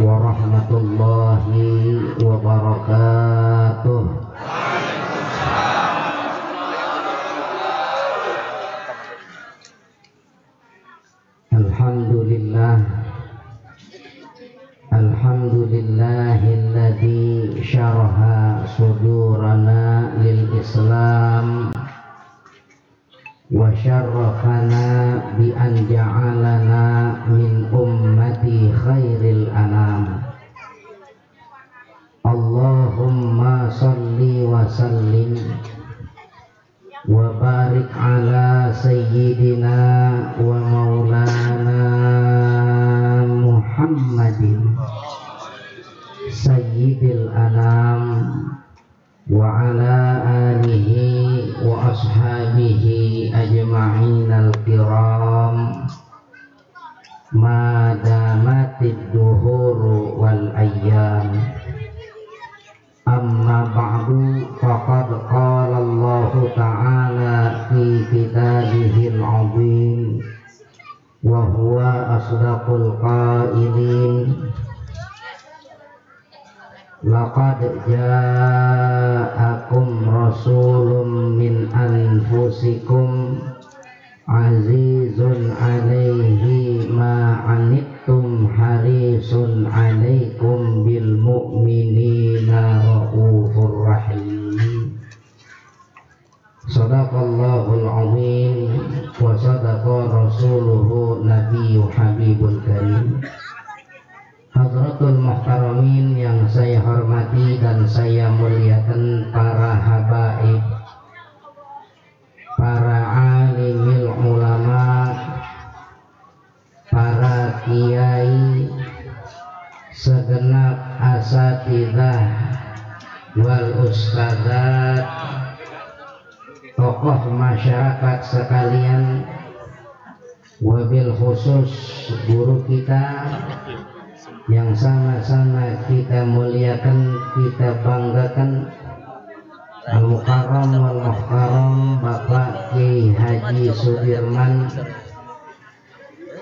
warahmatullahi wabarakatuh. Alhamdulillah, alhamdulillahilladzi syaraha sudurana lil Islam wa syarrafana bi an ja'alana min ummati khairil anam. Allahumma salli wa sallim wa barik ala sayyidina wa maulana Muhammadin sayyidil anam wa ala alihi wa ashabihi ajma'in al-kiram ma damatid duhuru wal ayyam. Amma ba'du, faqad qala Allah ta'ala fi kitabihil 'azim wa huwa asdaqul qailin. Laqad ja'akum rasulun min anfusikum azizun 'alaihi ma 'anittum harisun 'alaikum bil mu'minina raufur rahim. Shadaqallahul 'azim wa sadaqa rasuluhu nabiyyu habibul karim. Hadratul muhtaramin yang saya hormati dan saya muliakan, para habaib, para alimil ulama, para kiai, segenap asatidzah wal ustadzat, tokoh masyarakat sekalian, wabil khusus guru kita yang sama-sama kita muliakan, kita banggakan, Al-Mukarram wal Muhtaram Bapak Kiai Haji Sudirman.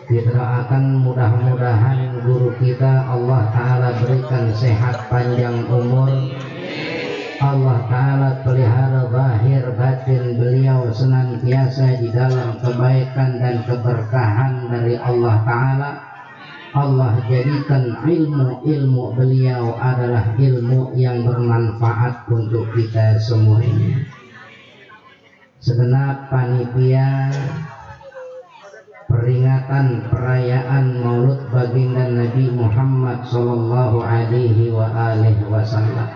Kita doakan mudah-mudahan guru kita Allah Ta'ala berikan sehat panjang umur, Allah Ta'ala pelihara zahir batin beliau senantiasa di dalam kebaikan dan keberkahan dari Allah Ta'ala. Allah jadikan ilmu beliau adalah ilmu yang bermanfaat untuk kita semuanya. Segenap panitia peringatan perayaan Maulud Baginda Nabi Muhammad sallallahu alaihi wa alihi wasallam.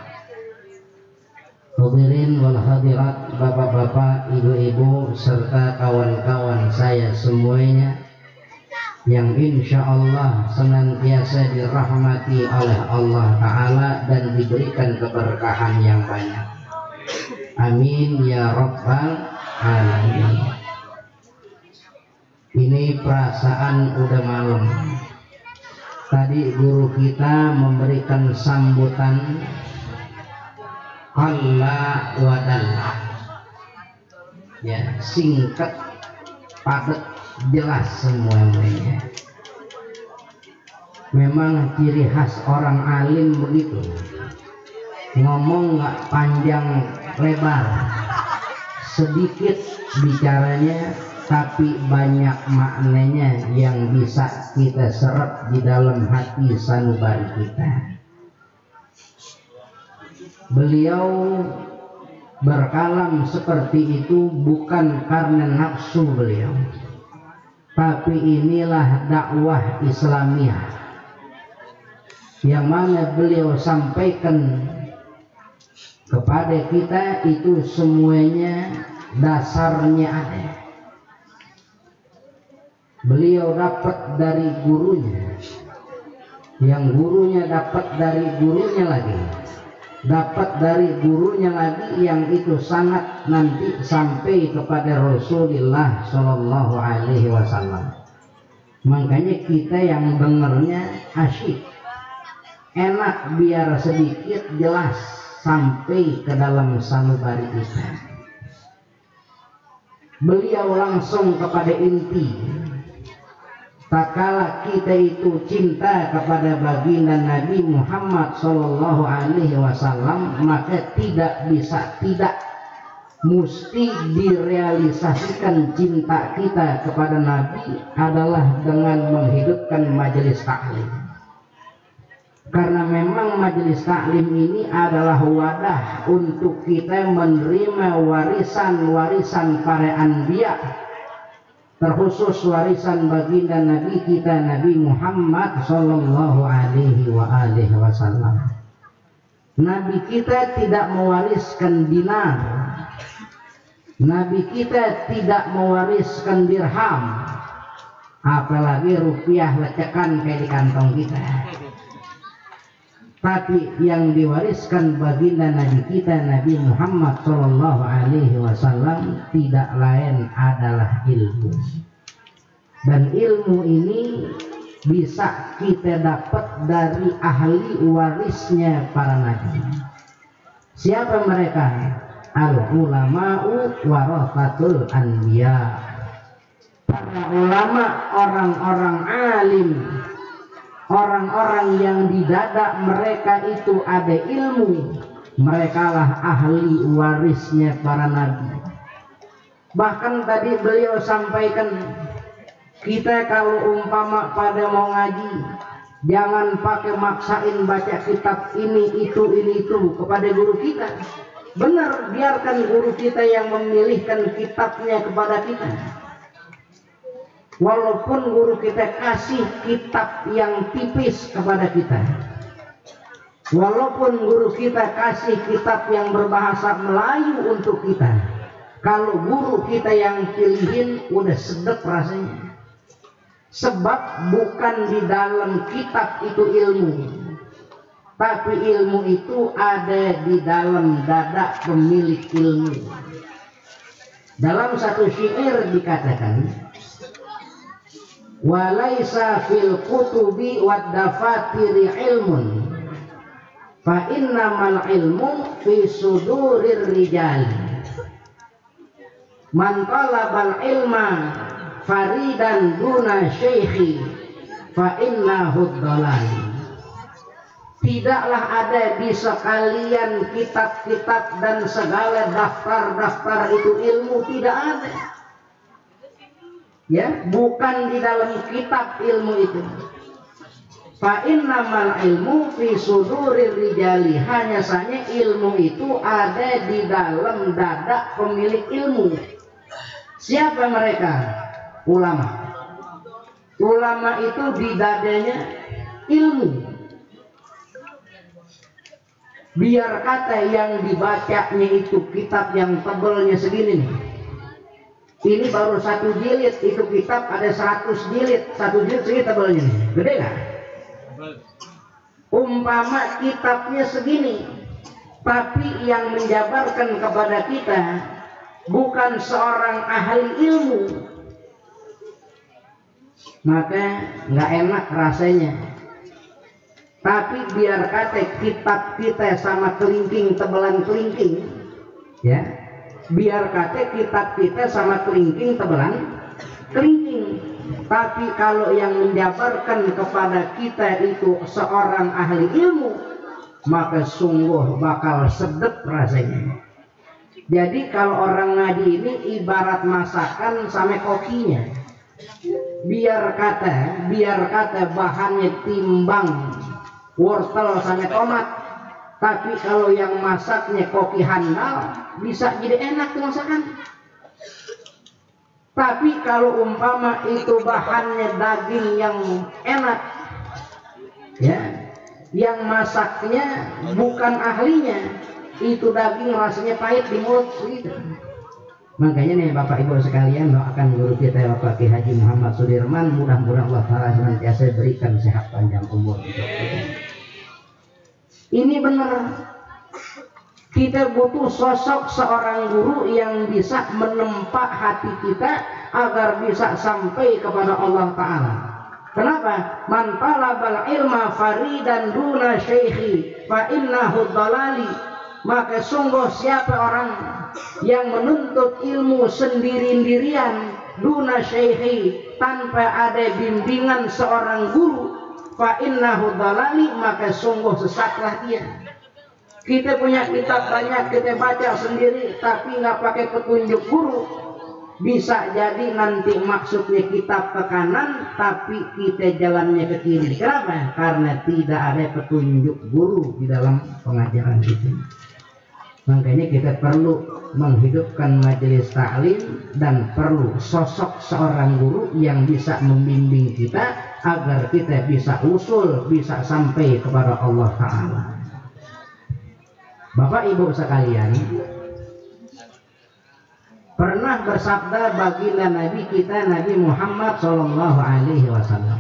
Hadirin wal hadirat, bapak-bapak, ibu-ibu serta kawan-kawan saya semuanya yang insya Allah senantiasa dirahmati oleh Allah Ta'ala dan diberikan keberkahan yang banyak. Amin ya rabbal alamin. Ini perasaan udah malam. Tadi guru kita memberikan sambutan qalla wa dalla, ya, singkat, padat, jelas semuanya. Memang ciri khas orang alim begitu, ngomong nggak panjang lebar, sedikit bicaranya tapi banyak maknanya yang bisa kita serap di dalam hati sanubari kita. Beliau berkalam seperti itu bukan karena nafsu beliau, tapi inilah dakwah Islamiyah yang mana beliau sampaikan kepada kita. Itu semuanya dasarnya ada. Beliau dapat dari gurunya, yang gurunya dapat dari gurunya lagi, dapat dari gurunya lagi, yang itu sangat nanti sampai kepada Rasulullah Shallallahu Alaihi Wasallam. Makanya kita yang dengarnya asyik, enak, biar sedikit jelas sampai ke dalam sanubari kita. Beliau langsung kepada inti. tatkala kita itu cinta kepada baginda Nabi Muhammad Sallallahu Alaihi Wasallam, maka tidak bisa tidak, mesti direalisasikan cinta kita kepada Nabi adalah dengan menghidupkan majelis taklim. Karena memang majelis taklim ini adalah wadah untuk kita menerima warisan-warisan para anbiya, terkhusus warisan baginda Nabi kita Nabi Muhammad Sallallahu Alaihi Wasallam. Nabi kita tidak mewariskan dinar, Nabi kita tidak mewariskan dirham, apalagi rupiah lecekan kayak di kantong kita. Tapi yang diwariskan baginda Nabi kita Nabi Muhammad Sallallahu Alaihi Wasallam tidak lain adalah ilmu. Dan ilmu ini bisa kita dapat dari ahli warisnya para nabi. Siapa mereka? Al ulama'u warathatul anbiya. Para ulama, orang-orang alim, orang-orang yang di dada mereka itu ada ilmu, merekalah ahli warisnya para nabi. Bahkan tadi beliau sampaikan, kita kalau umpama pada mau ngaji, jangan pakai maksain baca kitab ini itu kepada guru kita. Benar, biarkan guru kita yang memilihkan kitabnya kepada kita. Walaupun guru kita kasih kitab yang tipis kepada kita, walaupun guru kita kasih kitab yang berbahasa Melayu untuk kita, kalau guru kita yang pilihin udah sedap rasanya. Sebab bukan di dalam kitab itu ilmu, tapi ilmu itu ada di dalam dada pemilik ilmu. Dalam satu syair dikatakan, walaisa fil kutubi wad dafatiri ilmun fa innamal ilmu fi sudurir rijal man talabal ilma faridan duna syekhi fa innahu dhalal. Tidaklah ada di sekalian kitab-kitab dan segala daftar-daftar itu ilmu, tidak ada. Ya, bukan di dalam kitab ilmu itu. Fa innamal ilmu fi sudurir rijali, hanya saja ilmu itu ada di dalam dada pemilik ilmu. Siapa mereka? Ulama. Ulama itu di dadanya ilmu. Biar kata yang dibacanya itu kitab yang tebalnya segini nih, ini baru 1 jilid, itu kitab ada 100 jilid, 1 jilid segini tebalnya nih, gede gak? Umpama kitabnya segini, tapi yang menjabarkan kepada kita bukan seorang ahli ilmu, maka nggak enak rasanya. Tapi biar kata kitab kita sama kelingking, tebalan kelingking, ya, biar kata kitab kita sama kelingking, tebalan kelingking, tapi kalau yang menjabarkan kepada kita itu seorang ahli ilmu, maka sungguh bakal sedap rasanya. Jadi kalau orang ngaji ini ibarat masakan sama kokinya. Biar kata bahannya timbang wortel sama tomat, tapi kalau yang masaknya koki handal, bisa jadi enak tuh masakan. Tapi kalau umpama itu bahannya daging yang enak, ya, yang masaknya bukan ahlinya, itu daging rasanya pahit di mulut gitu. Makanya nih Bapak Ibu sekalian, doakan guru kita Bapak Ki Haji Muhammad Sudirman, mudah-mudahan Allah Ta'ala senantiasa berikan sehat panjang umur. Ini benar, kita butuh sosok seorang guru yang bisa menempa hati kita agar bisa sampai kepada Allah Ta'ala. Kenapa? Man talabal ilma faridan duna syekhi fa innahu dhalali. Maka sungguh siapa orang yang menuntut ilmu sendiri-sendirian, duna syaihi, tanpa ada bimbingan seorang guru, fa innahu dhalali, maka sungguh sesatlah dia. Kita punya kitab banyak, kita baca sendiri tapi nggak pakai petunjuk guru, bisa jadi nanti maksudnya kitab ke kanan tapi kita jalannya ke kiri. Kenapa? Karena tidak ada petunjuk guru di dalam pengajaran itu. Makanya kita perlu menghidupkan majelis taklim dan perlu sosok seorang guru yang bisa membimbing kita agar kita bisa usul, bisa sampai kepada Allah Ta'ala. Bapak Ibu sekalian, pernah bersabda baginda Nabi kita, Nabi Muhammad SAW.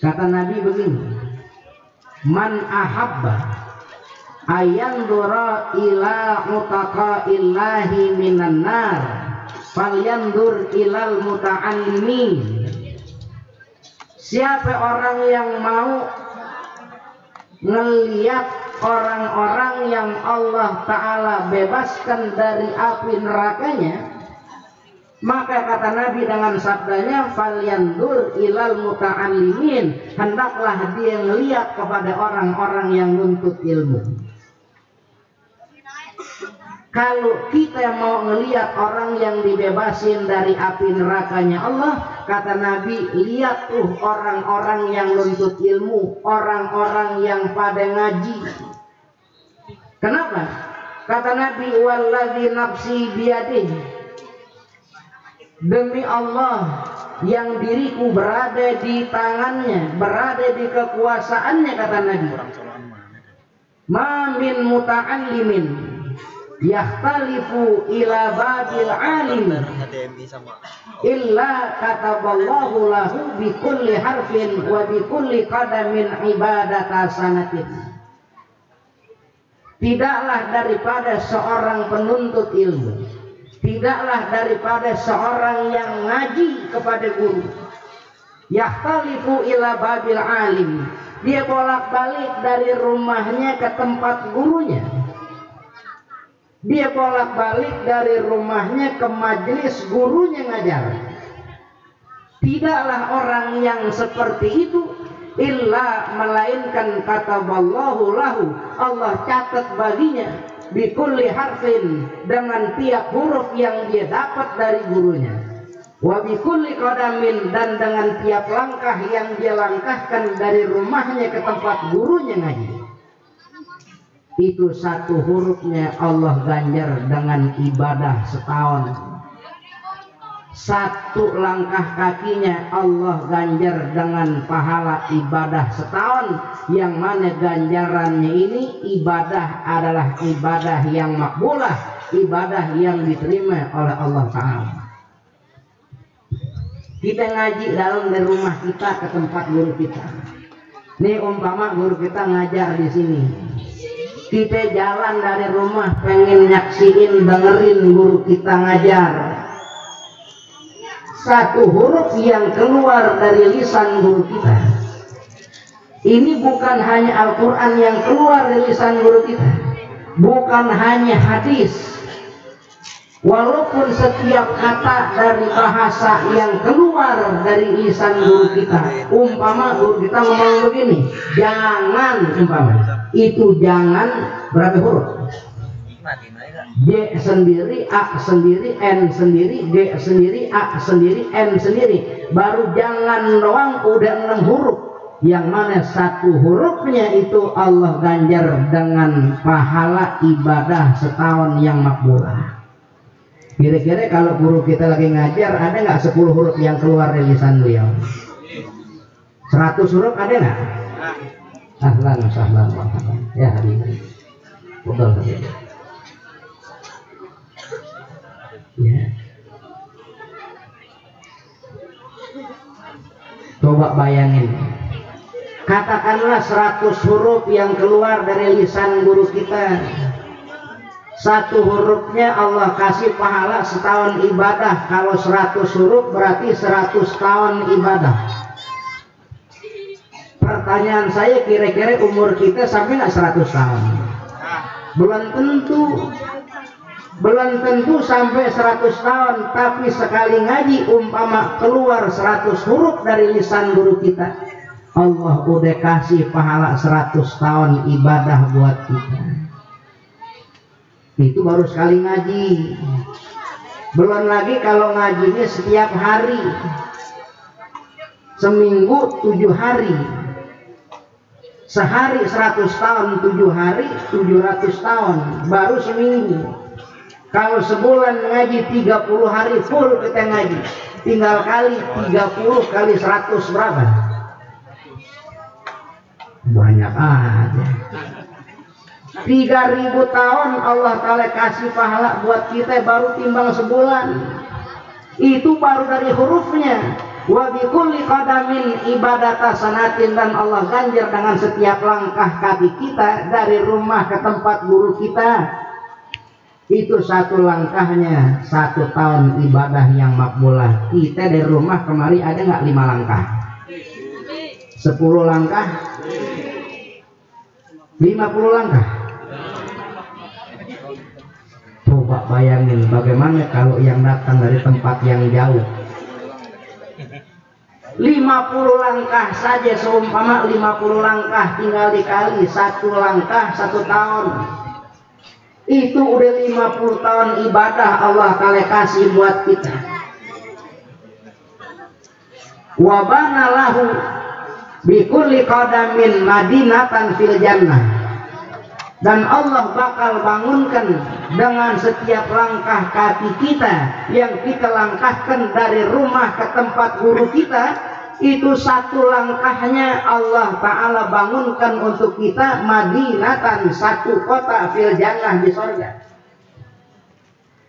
Kata Nabi begini, man ahabba ayandura ila mutaqaillahi minan nar falyandur ilal muta'allimin. Siapa orang yang mau ngelihat orang-orang yang Allah Ta'ala bebaskan dari api nerakanya, maka kata Nabi dengan sabdanya, falyandur ilal muta'allimin, hendaklah dia melihat kepada orang-orang yang nuntut ilmu. Kalau kita mau ngelihat orang yang dibebasin dari api nerakanya Allah, kata Nabi, lihat tuh orang-orang yang nuntut ilmu, orang-orang yang pada ngaji. Kenapa? Kata Nabi, walladzi nafsi biyadihi, demi Allah yang diriku berada di tangannya, berada di kekuasaannya, kata Nabi, ma min muta'allimin yakhtalifu ila babil alim illa kataballahu lahu bi kulli harfin wa bi kulli qadamin ibadata sanatin. Tidaklah daripada seorang penuntut ilmu, tidaklah daripada seorang yang ngaji kepada guru, yakhtalifu ila babil alim, dia bolak-balik dari rumahnya ke tempat gurunya, dia bolak-balik dari rumahnya ke majelis gurunya ngajar. Tidaklah orang yang seperti itu illa melainkan kataballahu lahu, Allah catat baginya bikulli harfin, dengan tiap huruf yang dia dapat dari gurunya, wa bikulli qadamin, dan dengan tiap langkah yang dia langkahkan dari rumahnya ke tempat gurunya ngaji. Itu satu hurufnya Allah ganjar dengan ibadah setahun. Satu langkah kakinya Allah ganjar dengan pahala ibadah setahun, yang mana ganjarannya ini ibadah adalah ibadah yang makbulah, ibadah yang diterima oleh Allah Ta'ala. Kita ngaji dalam dari rumah kita ke tempat guru kita. Nih umpama guru kita ngajar di sini, kita jalan dari rumah pengen nyaksiin, dengerin guru kita ngajar. Satu huruf yang keluar dari lisan guru kita, ini bukan hanya Al-Quran yang keluar dari lisan guru kita, bukan hanya hadis. Walaupun setiap kata dari bahasa yang keluar dari lisan guru kita, umpama guru kita ngomong begini, jangan, umpama itu jangan berapa huruf? J sendiri, A sendiri, N sendiri, G sendiri, A sendiri, N sendiri. Baru jangan doang udah 6 huruf, yang mana satu hurufnya itu Allah ganjar dengan pahala ibadah setahun yang makbulah. Kira-kira kalau guru kita lagi ngajar, ada nggak 10 huruf yang keluar dari lisan beliau? 100 huruf ada nggak? Ahlan sahlan ya hadirin. Betul saja. Ya. Coba bayangin, katakanlah 100 huruf yang keluar dari lisan guru kita, satu hurufnya Allah kasih pahala setahun ibadah. Kalau 100 huruf berarti 100 tahun ibadah. Pertanyaan saya, kira-kira umur kita sampai nggak 100 tahun? Belum tentu. belum tentu sampai 100 tahun, tapi sekali ngaji umpama keluar 100 huruf dari lisan guru kita, Allah udah kasih pahala 100 tahun ibadah buat kita. Itu baru sekali ngaji. Belum lagi kalau ngajinya setiap hari, seminggu 7 hari, sehari 100 tahun, 7 hari 700 tahun, baru seminggu. Kalau sebulan ngaji 30 hari full kita ngaji, tinggal kali 30 kali 100 berapa? Banyak aja. 3000 tahun Allah Ta'ala kasih pahala buat kita, baru timbang sebulan. Itu baru dari hurufnya. Wa bi kulli qadamin ibadata sanatin, dan Allah ganjar dengan setiap langkah kaki kita dari rumah ke tempat guru kita. Itu satu langkahnya 1 tahun ibadah yang makbulah. Kita dari rumah kemari ada nggak 5 langkah? 10 langkah? 50 langkah? Coba bayangin bagaimana kalau yang datang dari tempat yang jauh. 50 langkah saja, seumpama 50 langkah tinggal dikali 1 langkah 1 tahun. Itu udah 50 tahun ibadah Allah Ta'ala kasih buat kita. Wa bana lahu bi kulli qadamin madinatan fil jannah, dan Allah bakal bangunkan dengan setiap langkah kaki kita yang kita langkahkan dari rumah ke tempat guru kita. Itu 1 langkahnya Allah Ta'ala bangunkan untuk kita madinatan, 1 kota fil jannah di sorga.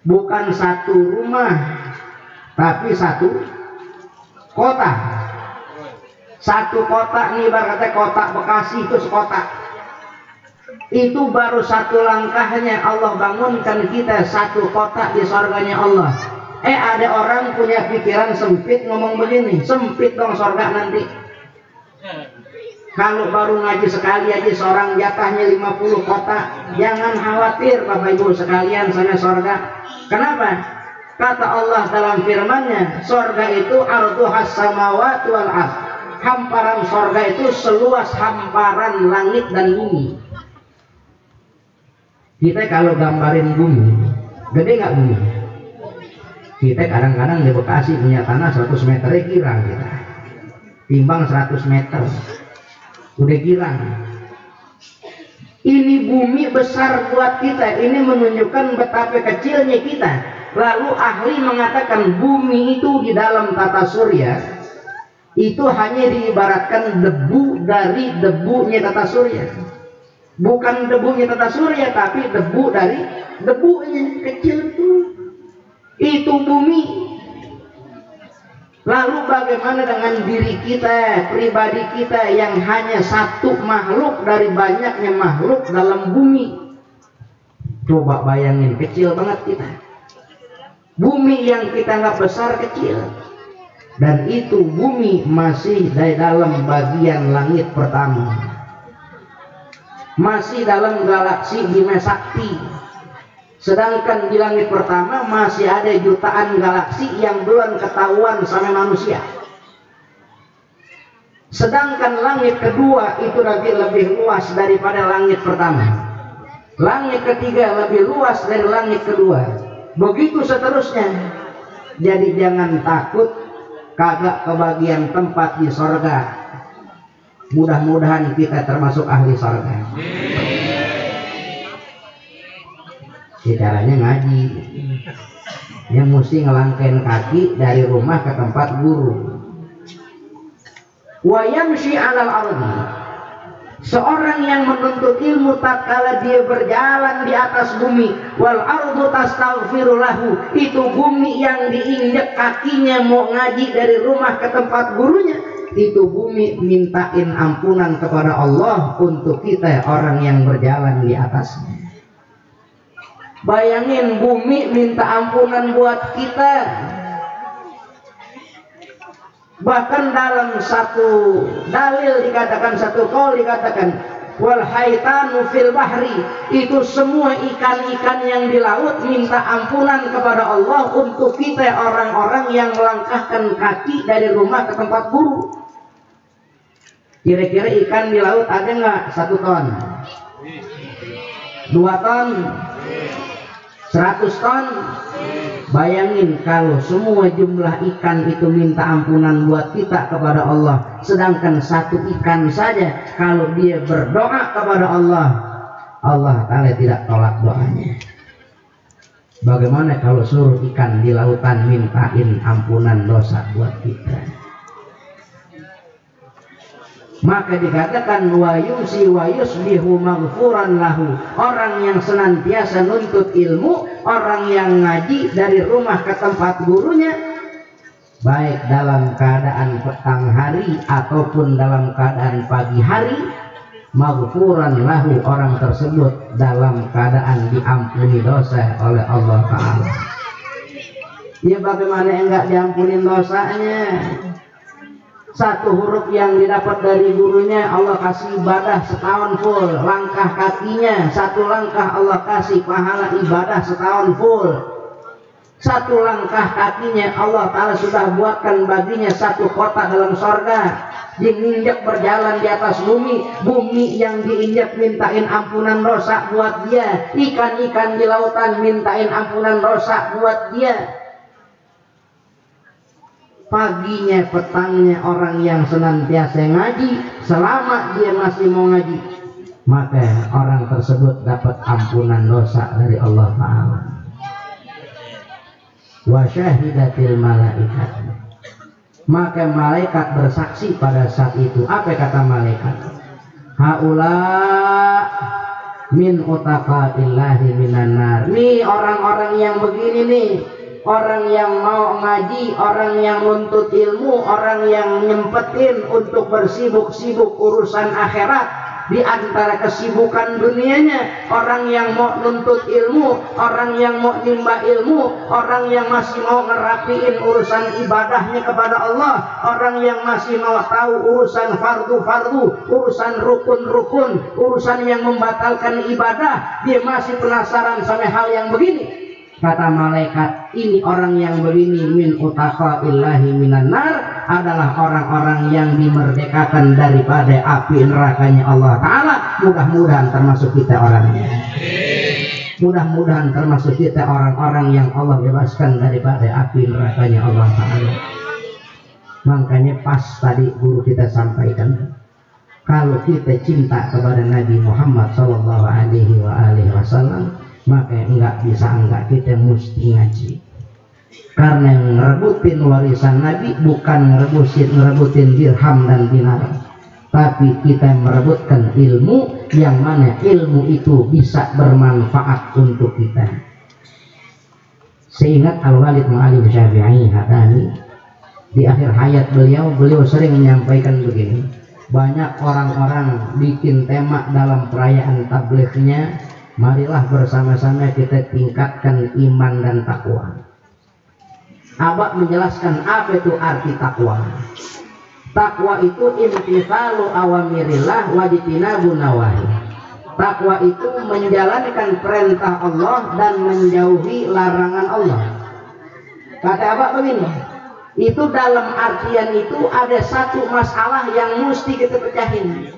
Bukan 1 rumah, tapi 1 kota. 1 kota nih, ibaratnya kota Bekasi itu sekota. Itu baru 1 langkahnya Allah bangunkan kita 1 kota di sorganya Allah. Ada orang punya pikiran sempit ngomong begini, sempit dong sorga nanti. Kalau baru ngaji sekali aja seorang jatahnya 50 kota. Jangan khawatir Bapak Ibu sekalian, sana sorga. Kenapa? Kata Allah dalam firman-Nya, sorga itu arduhas samawati wal ardh. Hamparan sorga itu seluas hamparan langit dan bumi. Kita kalau gambarin bumi, gede nggak bumi? Kita kadang-kadang di Bekasi punya tanah 100 meter girang kita. Timbang 100 meter. Udah girang. Ini bumi besar buat kita. Ini menunjukkan betapa kecilnya kita. Lalu ahli mengatakan bumi itu di dalam tata surya itu hanya diibaratkan debu dari debunya tata surya. Bukan debunya tata surya, tapi debu dari debunya kecil itu bumi. Lalu bagaimana dengan diri kita, pribadi kita yang hanya 1 makhluk dari banyaknya makhluk dalam bumi? Coba bayangin, kecil banget kita. Bumi yang kita nggak besar, kecil. Dan itu bumi masih di dalam bagian langit pertama, masih dalam galaksi Bima Sakti. Sedangkan di langit pertama masih ada jutaan galaksi yang belum ketahuan sama manusia. Sedangkan langit kedua itu lebih luas daripada langit pertama. Langit ketiga lebih luas dari langit kedua. Begitu seterusnya. Jadi jangan takut kagak kebagian tempat di sorga. Mudah-mudahan kita termasuk ahli sorga. Caranya ngaji, yang mesti ngelangkain kaki dari rumah ke tempat guru. Wa yamshi 'alal ardi, seorang yang menuntut ilmu tatkala dia berjalan di atas bumi, wal ardu tastaghfiru lahu, itu bumi yang diinjak kakinya mau ngaji dari rumah ke tempat gurunya, itu bumi mintain ampunan kepada Allah untuk kita orang yang berjalan di atasnya. Bayangin bumi minta ampunan buat kita. Bahkan dalam satu dalil dikatakan, satu qaul dikatakan, wal haitanu fil bahri, itu semua ikan-ikan yang di laut minta ampunan kepada Allah untuk kita orang-orang yang melangkahkan kaki dari rumah ke tempat guru. Kira-kira ikan di laut ada nggak 1 ton, 2 ton, 100 ton? Bayangin kalau semua jumlah ikan itu minta ampunan buat kita kepada Allah, sedangkan 1 ikan saja kalau dia berdoa kepada Allah, Allah Ta'ala tidak tolak doanya. Bagaimana kalau seluruh ikan di lautan mintain ampunan dosa buat kita? Maka dikatakan wa yusi wa yusbihu maghfuran lahu, orang yang senantiasa nuntut ilmu, orang yang ngaji dari rumah ke tempat gurunya, baik dalam keadaan petang hari ataupun dalam keadaan pagi hari, maghfuran lahu, orang tersebut dalam keadaan diampuni dosa oleh Allah Ta'ala. Ya bagaimana enggak diampuni dosanya? 1 huruf yang didapat dari gurunya Allah kasih ibadah setahun full. Langkah kakinya 1 langkah Allah kasih pahala ibadah setahun full. 1 langkah kakinya Allah Ta'ala sudah buatkan baginya 1 kota dalam sorga. Diinjak berjalan di atas bumi, bumi yang diinjak mintain ampunan dosa buat dia, ikan-ikan di lautan mintain ampunan dosa buat dia. Paginya, petangnya orang yang senantiasa ngaji, selama dia masih mau ngaji, maka orang tersebut dapat ampunan dosa dari Allah Ta'ala. Wa syahidatil malaikat, maka malaikat bersaksi pada saat itu. Apa kata malaikat? Haula min utaqaillahi minan nar. Nih orang-orang yang begini nih, orang yang mau ngaji, orang yang nuntut ilmu, orang yang nyempetin untuk bersibuk-sibuk urusan akhirat di antara kesibukan dunianya. Orang yang mau nuntut ilmu, orang yang mau nimba ilmu, orang yang masih mau ngerapiin urusan ibadahnya kepada Allah, orang yang masih mau tahu urusan fardu-fardu, urusan rukun-rukun, urusan yang membatalkan ibadah, dia masih penasaran sama hal yang begini. Kata malaikat, ini orang yang begini min utaqaillahi minan nar, adalah orang-orang yang dimerdekakan daripada api nerakanya Allah Ta'ala. Mudah-mudahan termasuk kita orangnya. Mudah-mudahan termasuk kita orang-orang yang Allah bebaskan daripada api nerakanya Allah Ta'ala. Makanya pas tadi guru kita sampaikan, kalau kita cinta kepada Nabi Muhammad SAW, maka enggak bisa enggak kita mesti ngaji. Karena yang ngerebutin warisan Nabi bukan ngerebutin dirham dan dinar, tapi kita merebutkan ilmu, yang mana ilmu itu bisa bermanfaat untuk kita. Seingat Al-Walid Mu'alim Syafi'i Hatani, di akhir hayat beliau sering menyampaikan begini, banyak orang-orang bikin tema dalam perayaan tablighnya, marilah bersama-sama kita tingkatkan iman dan takwa. Abah menjelaskan apa itu arti takwa. Takwa itu imtithalu awamirillah wajtinabu nawahi. Takwa itu menjalankan perintah Allah dan menjauhi larangan Allah. Kata Abah begini, itu dalam artian itu ada 1 masalah yang mesti kita pecahin.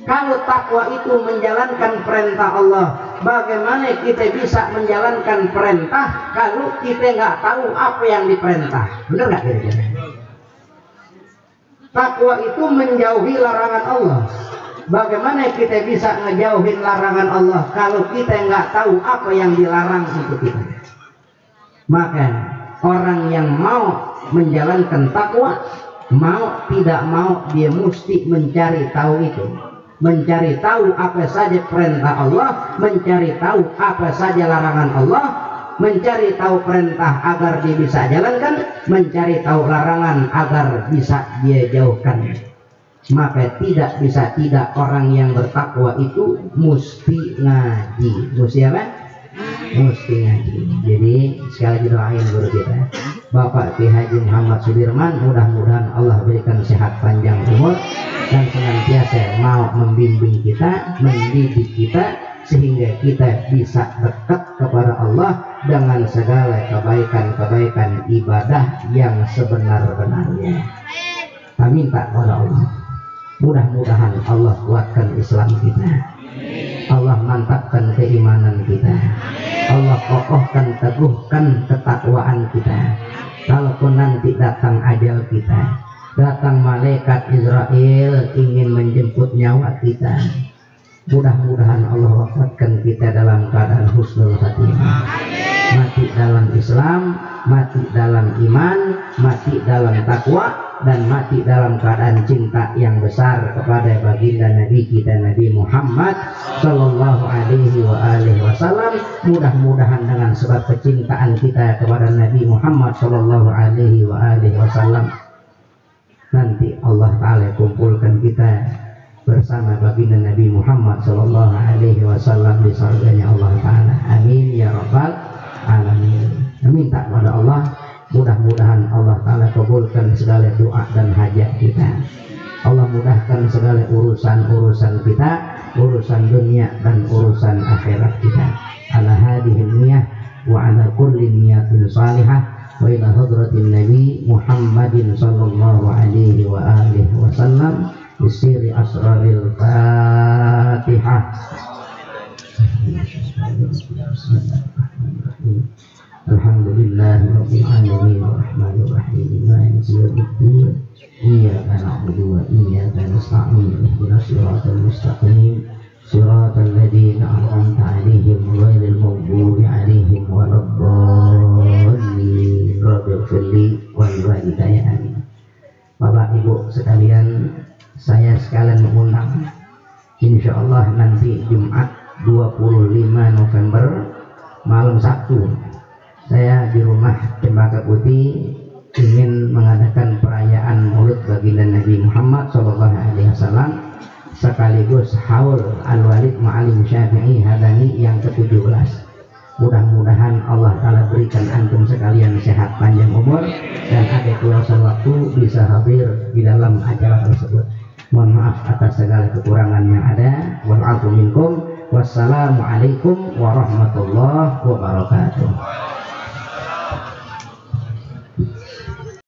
Kalau takwa itu menjalankan perintah Allah, bagaimana kita bisa menjalankan perintah kalau kita nggak tahu apa yang diperintah? Benar nggak kira-kira? Takwa itu menjauhi larangan Allah. Bagaimana kita bisa ngejauhin larangan Allah kalau kita nggak tahu apa yang dilarang untuk kita? Maka orang yang mau menjalankan takwa, mau tidak mau dia mesti mencari tahu itu, mencari tahu apa saja perintah Allah, mencari tahu apa saja larangan Allah, mencari tahu perintah agar dia bisa jalankan, mencari tahu larangan agar bisa dia jauhkan. Maka tidak bisa tidak orang yang bertakwa itu mesti ngaji. Mesti apa? mesti ngaji. Jadi sekali lagi doain guru kita Bapak Ki Haji Muhammad Sudirman, mudah-mudahan Allah berikan sehat panjang umur dan senantiasa mau membimbing kita, mendidik kita sehingga kita bisa dekat kepada Allah dengan segala kebaikan-kebaikan ibadah yang sebenar-benarnya. Kami minta kepada Allah, mudah-mudahan Allah kuatkan Islam kita, Allah mantapkan keimanan kita, Allah kokohkan, teguhkan ketakwaan kita. Kalaupun nanti datang ajal kita, datang malaikat Israel ingin menjemput nyawa kita, mudah-mudahan Allah wafatkan kita dalam keadaan husnul khatimah, mati dalam Islam, mati dalam iman, mati dalam takwa, dan mati dalam keadaan cinta yang besar kepada baginda Nabi kita Nabi Muhammad Sallallahu Alaihi Wasallam. Mudah-mudahan dengan sebab kecintaan kita kepada Nabi Muhammad Sallallahu Alaihi Wasallam, nanti Allah Ta'ala kumpulkan kita bersama baginda Nabi Muhammad Sallallahu Alaihi Wasallam di surganya Allah Ta'ala. Amin ya rabbal alamin. Minta kepada Allah, mudah-mudahan Allah Ta'ala kabulkan segala doa dan hajat kita. Allah mudahkan segala urusan-urusan kita, urusan dunia dan urusan akhirat kita. Ala hadihin niyah wa ala kulli niyatin salihah wa ila hadratin Nabi Muhammadin sallallahu alaihi wa alihi wasallam bisiri asraril Fatihah. Alhamdulillahi rabbil alamin arrahmanir rahim maliki yaumiddin iyyaka na'budu wa iyyaka nasta'in ihdinas siratal mustaqim siratal ladzina an'amta 'alaihim ghairil maghdubi 'alaihim waladdallin rabbighfirli wal walidayya amin. Bapak Ibu sekalian, saya sekalian mengundang insyaallah nanti Jumat 25 November malam Sabtu saya di rumah Cempaka Putih ingin mengadakan perayaan Maulid baginda Nabi Muhammad SAW sekaligus haul Al-Walid Ma'alim Syafi'i Hadani yang ke-17. Mudah-mudahan Allah Ta'ala berikan antum sekalian sehat panjang umur dan ada kuasa waktu bisa hadir di dalam acara tersebut. Mohon maaf atas segala kekurangan yang ada. Wa'alaikum minkum. Wassalamualaikum warahmatullahi wabarakatuh.